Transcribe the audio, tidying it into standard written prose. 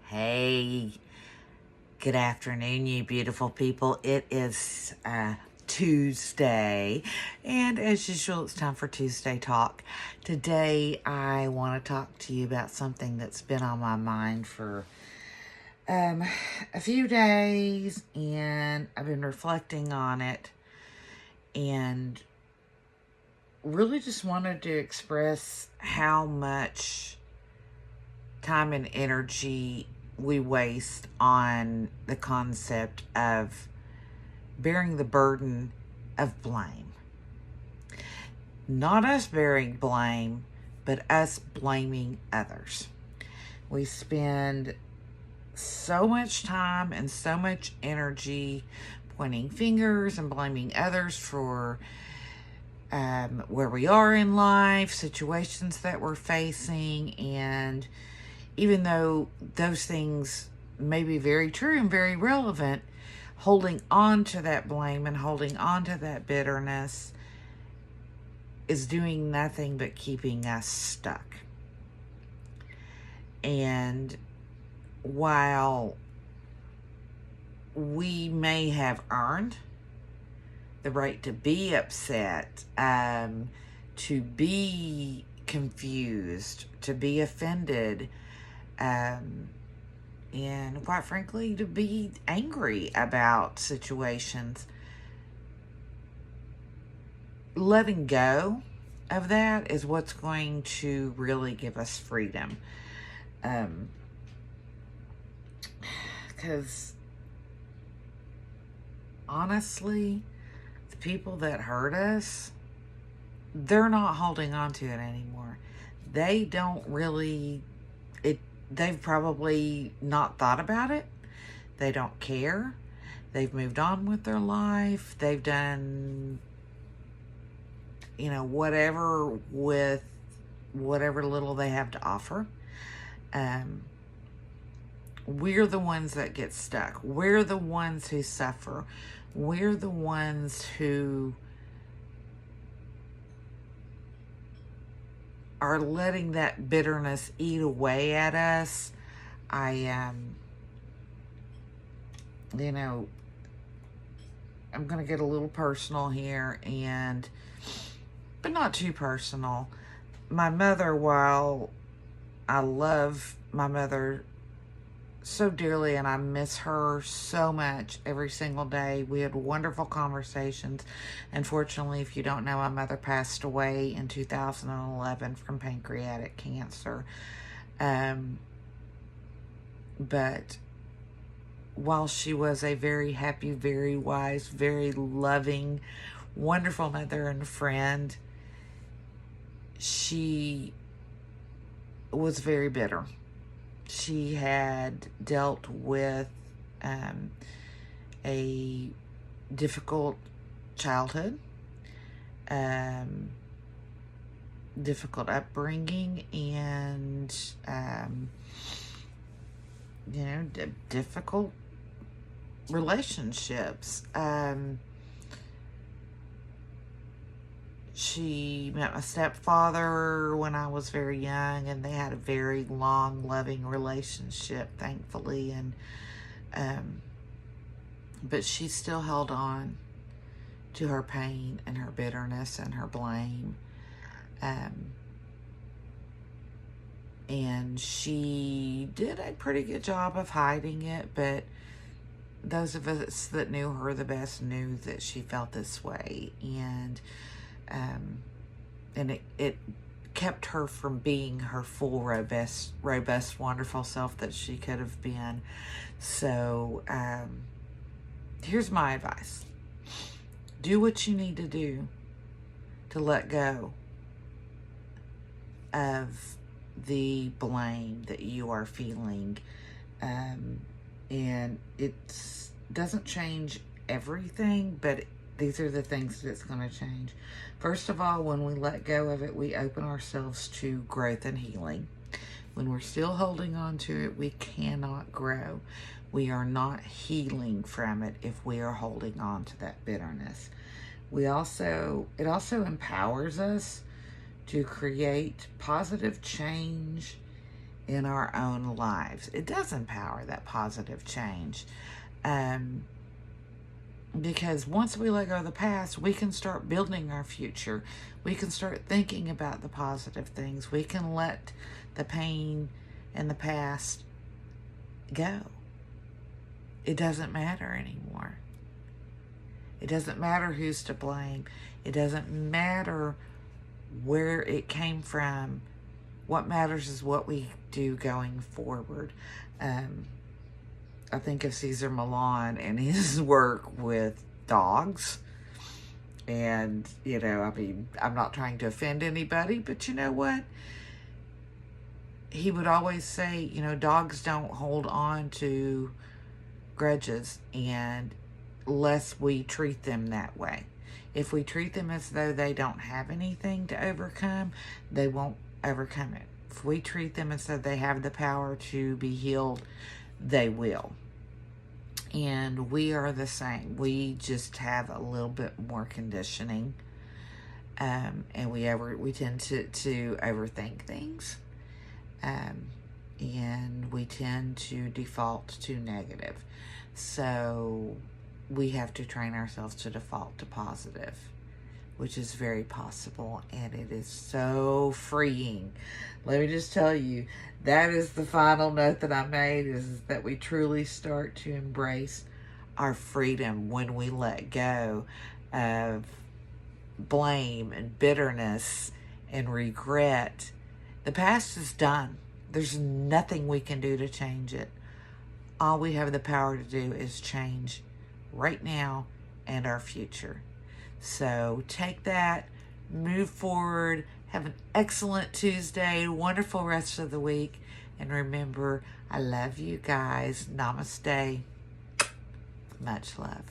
Hey, good afternoon, you beautiful people. It is Tuesday, and as usual, it's time for Tuesday Talk. Today, I want to talk to you about something that's been on my mind for a few days, and I've been reflecting on it, and really just wanted to express how much time and energy we waste on the concept of bearing the burden of blame. Not us bearing blame, but us blaming others. We spend so much time and so much energy pointing fingers and blaming others for where we are in life, situations that we're facing, and even though those things may be very true and very relevant, holding on to that blame and holding on to that bitterness is doing nothing but keeping us stuck. And while we may have earned the right to be upset, to be confused, to be offended, and quite frankly, to be angry about situations, letting go of that is what's going to really give us freedom. Because honestly, the people that hurt us, they're not holding on to it anymore. They don't really, they've probably not thought about it. They don't care. They've moved on with their life. They've done, whatever with whatever little they have to offer. We're the ones that get stuck. We're the ones who suffer. We're the ones who are letting that bitterness eat away at us. I'm going to get a little personal here, but not too personal. My mother, while I love my mother so dearly and I miss her so much every single day, we had wonderful conversations. Unfortunately, if you don't know, my mother passed away in 2011 from pancreatic cancer. But while she was a very happy, very wise, very loving, wonderful mother and friend, she was very bitter. She had dealt with a difficult childhood, difficult upbringing, and difficult relationships. She met my stepfather when I was very young, and they had a very long, loving relationship, thankfully. But she still held on to her pain and her bitterness and her blame. And she did a pretty good job of hiding it, but those of us that knew her the best knew that she felt this way. And it kept her from being her full, robust, wonderful self that she could have been. So, here's my advice. Do what you need to do to let go of the blame that you are feeling. And it doesn't change everything, but these are the things that it's going to change. First of all, when we let go of it, we open ourselves to growth and healing. When we're still holding on to it, we cannot grow. We are not healing from it if we are holding on to that bitterness. It also empowers us to create positive change in our own lives. It does empower that positive change. Because once we let go of the past, we can start building our future. We can start thinking about the positive things. We can let the pain and the past go. It doesn't matter anymore. It doesn't matter who's to blame. It doesn't matter where it came from. What matters is what we do going forward. I think of Cesar Millan and his work with dogs. And, you know, I mean, I'm not trying to offend anybody, but you know what? He would always say, you know, dogs don't hold on to grudges unless we treat them that way. If we treat them as though they don't have anything to overcome, they won't overcome it. If we treat them as though they have the power to be healed, they will. And we are the same. We just have a little bit more conditioning. And we tend to overthink things. And we tend to default to negative. So we have to train ourselves to default to positive, which is very possible, and it is so freeing. Let me just tell you, that is the final note that I made, is that we truly start to embrace our freedom when we let go of blame and bitterness and regret. The past is done. There's nothing we can do to change it. All we have the power to do is change right now and our future. So take that, move forward, have an excellent Tuesday, wonderful rest of the week, and remember, I love you guys. Namaste. Much love.